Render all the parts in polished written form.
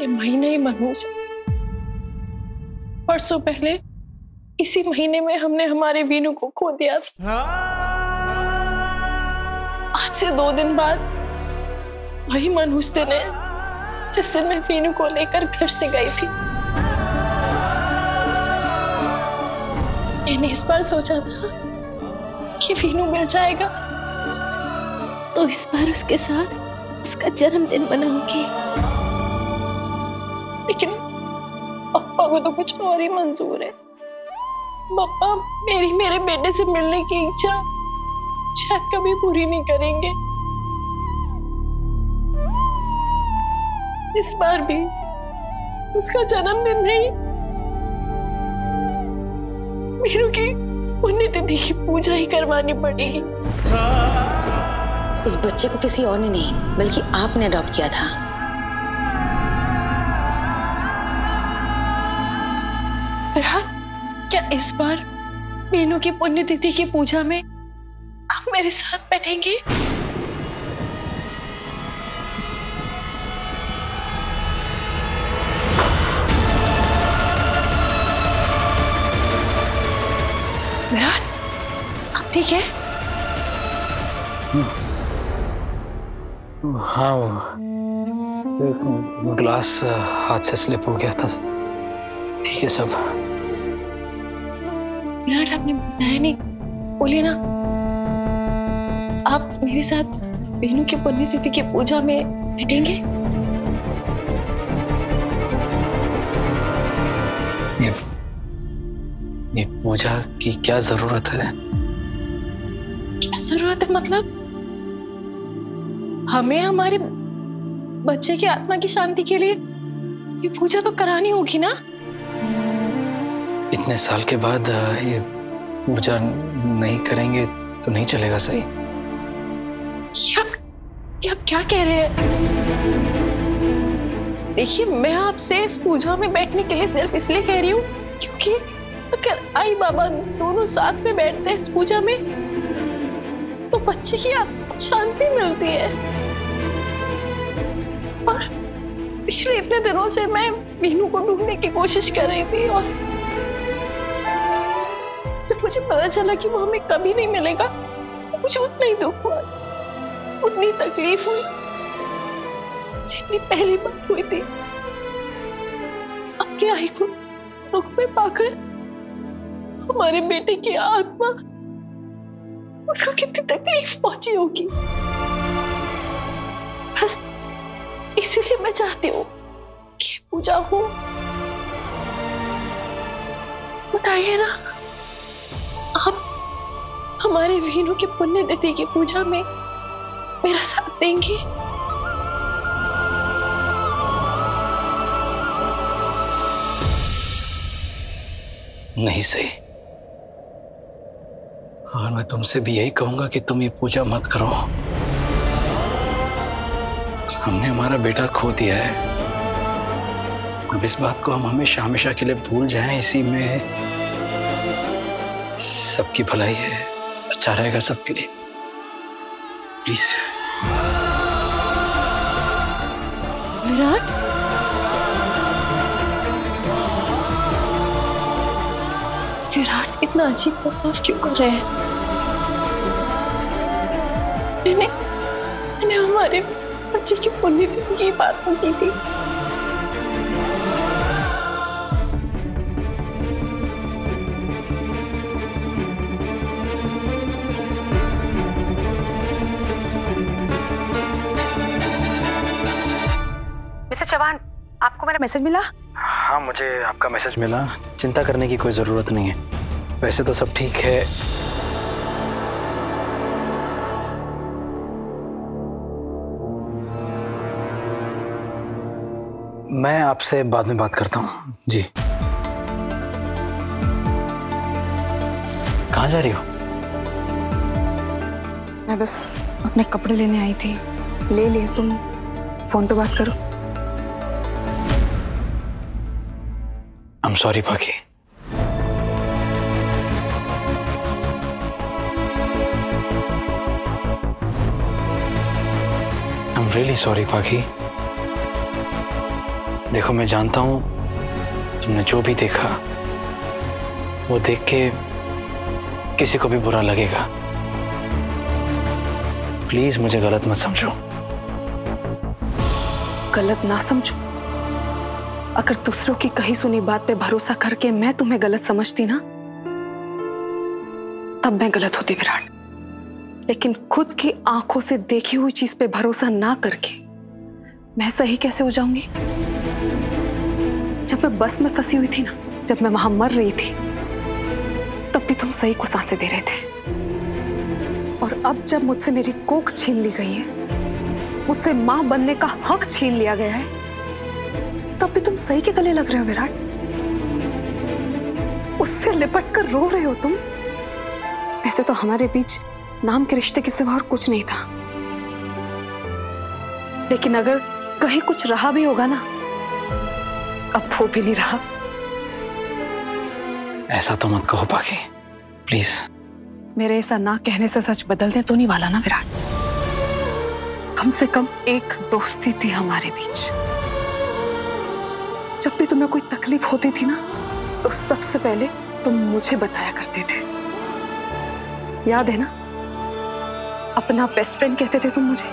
ये महीना ही मनहूस है। परसों पहले इसी महीने में हमने हमारे वीनू को खो दिया था। आज से 2 दिन बाद वही मनहूस दिन है जिस दिन मैं वीनू को लेकर घर से गई थी। मैंने इस बार सोचा था कि वीनू मिल जाएगा तो इस बार उसके साथ उसका जन्मदिन मनाऊंगी, लेकिन पापा को तो कुछ और ही मंजूर है। पापा मेरे बेटे से मिलने की इच्छा शायद कभी पूरी नहीं करेंगे। इस बार भी उसका जन्मदिन नहीं, वीनू की पुण्यतिथि की पूजा ही करवानी पड़ेगी। उस बच्चे को किसी और ने नहीं बल्कि आपने अडॉप्ट किया था। विराट, क्या इस बार वीनू की पुण्यतिथि की पूजा में आप मेरे साथ बैठेंगे? विराट, आप ठीक है? हाँ, ग्लास हाथ से स्लिप हो गया था। ठीक है सब। विराट, आपने बताया नहीं, बोलिए ना। आप मेरे साथ वीनू की पुण्यतिथि की पूजा में बैठेंगे? ये पूजा की क्या जरूरत है? क्या जरूरत है मतलब? हमें हमारे बच्चे की आत्मा की शांति के लिए ये पूजा तो करानी होगी ना। इतने साल के बाद ये पूजा नहीं करेंगे तो नहीं चलेगा। सही? आप क्या कह रहे हैं? देखिए, मैं आपसे इस पूजा में बैठने के लिए सिर्फ इसलिए कह रही हूँ क्योंकि अगर आई बाबा दोनों साथ में बैठते हैं इस पूजा में तो बच्चे की आत्मा को शांति मिलती है। और पिछले इतने दिनों से मैं वीनू को ढूंढने की कोशिश कर रही थी और जब मुझे पता चला कि वो हमें कभी नहीं मिलेगा तो मुझे उतना ही दुख हुआ, उतनी तकलीफ हुई जितनी पहली बार हुई थी। आपकी आई को दुख में पाकर हमारे बेटे की आत्मा, उसको कितनी तकलीफ पहुंची होगी। बस इसीलिए मैं चाहती हूँ कि पूजा हो। बताइए ना, आप हमारे वीनू की पुण्यतिथि की पूजा में मेरा साथ देंगे? नहीं सही। और मैं तुमसे भी यही कहूंगा कि तुम ये पूजा मत करो। हमने हमारा बेटा खो दिया है। अब इस बात को हम हमेशा हमेशा के लिए भूल जाएं, इसी में सबकी भलाई है, अच्छा रहेगा सबके लिए। प्लीज। विराट, इतना अजीब बर्ताव क्यों कर रहे हैं? मैंने हमारे बच्चे की पुण्यतिथि की बात नहीं की थी। मिस्टर चौहान, आपको मेरा मैसेज मिला? हाँ, मुझे आपका मैसेज मिला। चिंता करने की कोई जरूरत नहीं है। वैसे तो सब ठीक है। मैं आपसे बाद में बात करता हूँ। जी। कहाँ जा रही हो? मैं बस अपने कपड़े लेने आई थी। ले लिए, तुम फोन पे बात करो। I'm sorry, पाखी। I'm really sorry, पाखी। देखो मैं जानता हूं तुमने जो भी देखा वो देख के किसी को भी बुरा लगेगा। प्लीज मुझे गलत मत समझो। गलत ना समझो? अगर दूसरों की कही सुनी बात पे भरोसा करके मैं तुम्हें गलत समझती ना, तब मैं गलत होती विराट। लेकिन खुद की आंखों से देखी हुई चीज पे भरोसा ना करके मैं सही कैसे हो जाऊंगी? जब मैं बस में फंसी हुई थी ना, जब मैं वहां मर रही थी, तब भी तुम सही को सांसें दे रहे थे। और अब जब मुझसे मेरी कोख छीन ली गई है, मुझसे मां बनने का हक छीन लिया गया है, तब भी तुम सही के गले लग रहे हो विराट। उससे लिपट कर रो रहे हो तुम। वैसे तो हमारे बीच नाम के रिश्ते के सिवा और कुछ नहीं था, लेकिन अगर कहीं कुछ रहा भी होगा ना, अब वो भी नहीं रहा। ऐसा तो मत कहो पाखी, प्लीज। मेरे ऐसा ना कहने से सच बदलने तो नहीं वाला ना विराट। कम से कम एक दोस्ती थी हमारे बीच। जब भी तुम्हें कोई तकलीफ होती थी ना, तो सबसे पहले तुम मुझे बताया करते थे। याद है ना? अपना बेस्ट फ्रेंड कहते थे तुम मुझे।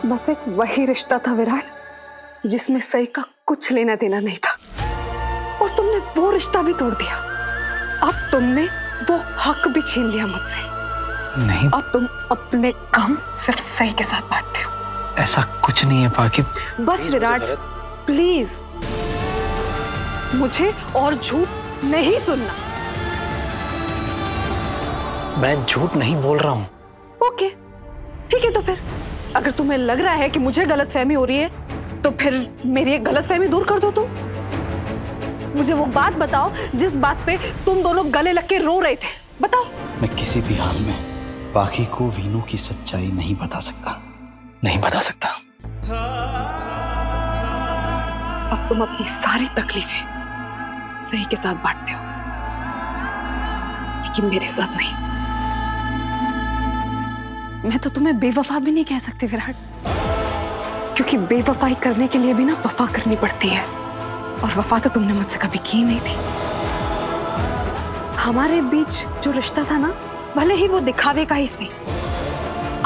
बस एक वही रिश्ता था विराट, जिसमें सही का कुछ लेना देना नहीं था, और तुमने वो रिश्ता भी तोड़ दिया। अब तुमने वो हक भी छीन लिया मुझसे। नहीं, अब तुम अपने गम सिर्फ सही के साथ बांटते हो। ऐसा कुछ नहीं है पाखी। बस विराट, प्लीज मुझे और झूठ नहीं सुनना। मैं झूठ नहीं बोल रहा हूं। ओके, ठीक है। तो फिर अगर तुम्हें लग रहा है कि मुझे गलतफहमी हो रही है, तो फिर मेरी एक गलतफहमी दूर कर दो तुम। मुझे वो बात बताओ जिस बात पे तुम दोनों गले लग के रो रहे थे। बताओ। मैं किसी भी हाल में पाखी को वीनू की सच्चाई नहीं बता सकता। नहीं बता सकता। अब तुम अपनी सारी तकलीफें सही के साथ बांटते हो, लेकिन मेरे साथ नहीं। मैं तो तुम्हें बेवफा भी नहीं कह सकती विराट, क्योंकि बेवफाई करने के लिए भी ना वफा करनी पड़ती है, और वफा तो तुमने मुझसे कभी की नहीं थी। हमारे बीच जो रिश्ता था ना, भले ही वो दिखावे का ही सही,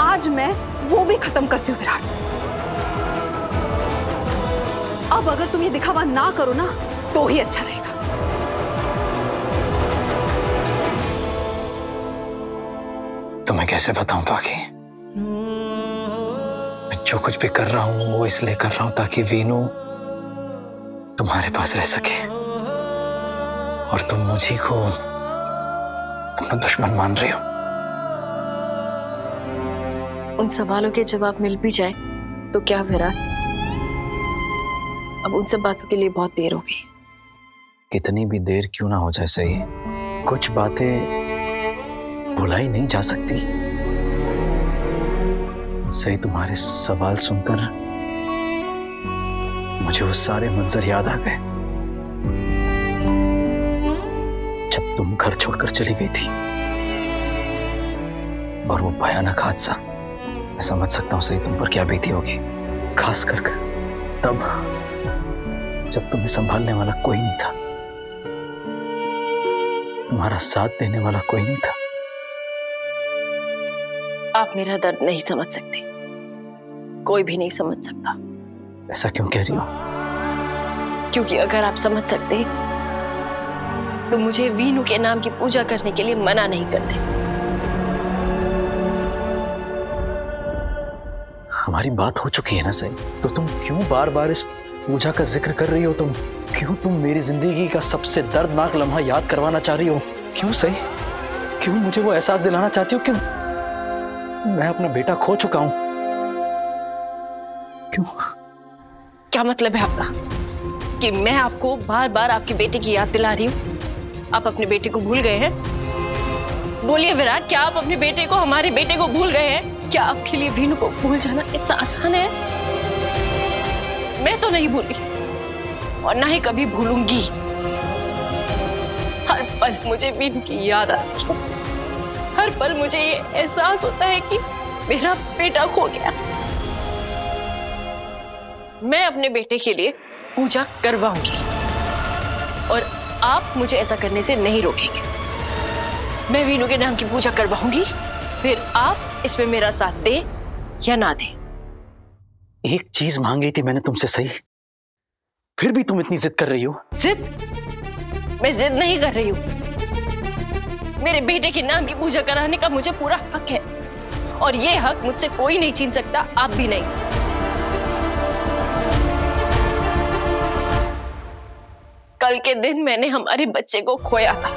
आज मैं वो भी खत्म करती हूँ विराट। अब अगर तुम ये दिखावा ना करो ना, तो ही अच्छा रहेगा। तो मैं कैसे बताऊं पाखी? मैं जो कुछ भी कर रहा हूं वो इसलिए कर रहा हूं ताकि वीनू तुम्हारे पास रह सके, और तुम मुझे को अपना दुश्मन मान रही हो। उन सवालों के जवाब मिल भी जाए तो क्या विराट? अब उन सब बातों के लिए बहुत देर हो गई। कितनी भी देर क्यों ना हो जाए सही, कुछ बातें भुलाई नहीं जा सकती। सही, तुम्हारे सवाल सुनकर मुझे वो सारे मंजर याद आ गए जब तुम घर छोड़कर चली गई थी, और वो भयानक हादसा। मैं समझ सकता हूँ सही तुम पर क्या बीती होगी, खास कर तब जब तुम्हें संभालने वाला कोई नहीं था, तुम्हारा साथ देने वाला कोई नहीं था। आप मेरा दर्द नहीं समझ सकते, कोई भी नहीं समझ सकता। ऐसा क्यों कह रही हो? क्योंकि अगर आप समझ सकते तो मुझे वीनू के नाम की पूजा करने के लिए मना नहीं करते। हमारी बात हो चुकी है ना सही, तो तुम क्यों बार बार इस पूजा का जिक्र कर रही हो? क्यों तुम मेरी जिंदगी का सबसे दर्दनाक लम्हा याद करवाना चाह रही हो? क्यों सही? क्यों मुझे वो एहसास दिलाना चाहती हो कि मैं अपना बेटा खो चुका हूं? क्यों? क्या मतलब है आपका कि मैं आपको बार बार आपके बेटे की याद दिला रही हूँ? आप अपने बेटे को भूल गए हैं? बोलिए विराट, क्या आप अपने बेटे को, हमारे बेटे को भूल गए हैं? क्या आपके लिए वीनू को भूल जाना इतना आसान है? मैं तो नहीं भूली और ना ही कभी भूलूंगी। हर पल मुझे वीनू की याद आती है, हर पल मुझे ये एहसास होता है कि मेरा बेटा खो गया। मैं अपने बेटे के लिए पूजा करवाऊंगी और आप मुझे ऐसा करने से नहीं रोकेंगे। मैं वीनू के नाम की पूजा करवाऊंगी, फिर आप इसमें मेरा साथ दें या ना दें। एक चीज मांगी थी मैंने तुमसे सही, फिर भी तुम इतनी जिद कर रही हो। जिद? मैं जिद नहीं कर रही हूँ। मेरे बेटे के नाम की पूजा कराने का मुझे पूरा हक है और ये हक मुझसे कोई नहीं छीन सकता, आप भी नहीं। कल के दिन मैंने हमारे बच्चे को खोया था।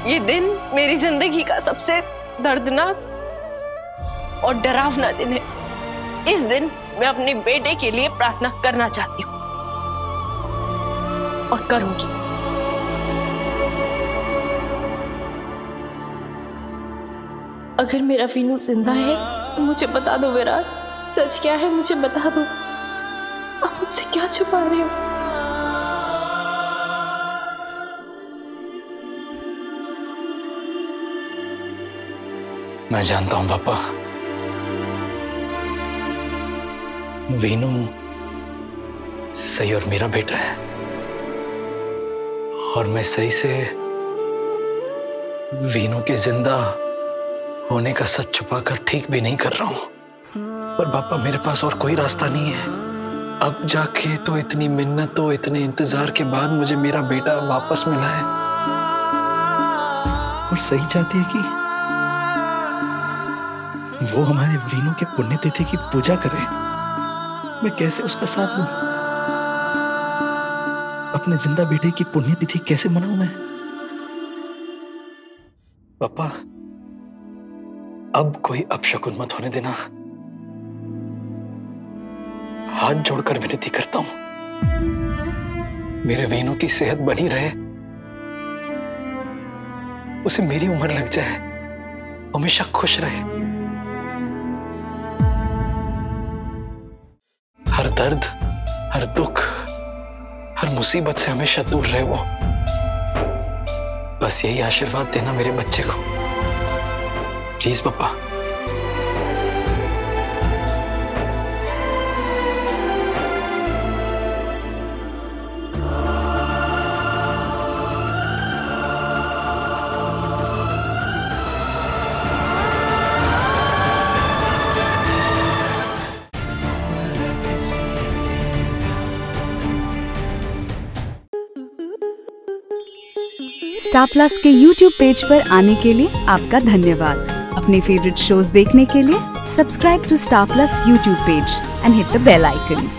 ये दिन मेरी जिंदगी का सबसे दर्दनाक और डरावना दिन है। इस दिन मैं अपने बेटे के लिए प्रार्थना करना चाहती हूँ और करूंगी। अगर मेरा वीनू जिंदा है तो मुझे बता दो विराट, सच क्या है मुझे बता दो। आप मुझसे क्या छुपा रहे हो? मैं जानता हूं पापा, वीनू सही और मेरा बेटा है और मैं सही से वीनू के जिंदा होने का सच छुपाकर ठीक भी नहीं कर रहा हूं। पर पापा मेरे पास और कोई रास्ता नहीं है। अब जाके तो इतनी मिन्नतों, इतने इंतजार के बाद मुझे मेरा बेटा वापस मिला है और सही चाहती है कि वो हमारे वीनू के पुण्यतिथि की पूजा करे। मैं कैसे उसका साथ दूं? अपने जिंदा बेटे की पुण्यतिथि कैसे मनाऊं मैं? पापा अब कोई अपशकुन मत होने देना। हाथ जोड़कर विनती करता हूं, मेरे वीनू की सेहत बनी रहे, उसे मेरी उम्र लग जाए, हमेशा खुश रहे, हर दर्द, हर दुख, हर मुसीबत से हमेशा दूर रहे वो। बस यही आशीर्वाद देना मेरे बच्चे को, प्लीज पापा। स्टार प्लस के YouTube पेज पर आने के लिए आपका धन्यवाद। अपने फेवरेट शोज देखने के लिए subscribe to Star Plus YouTube page and hit the bell icon.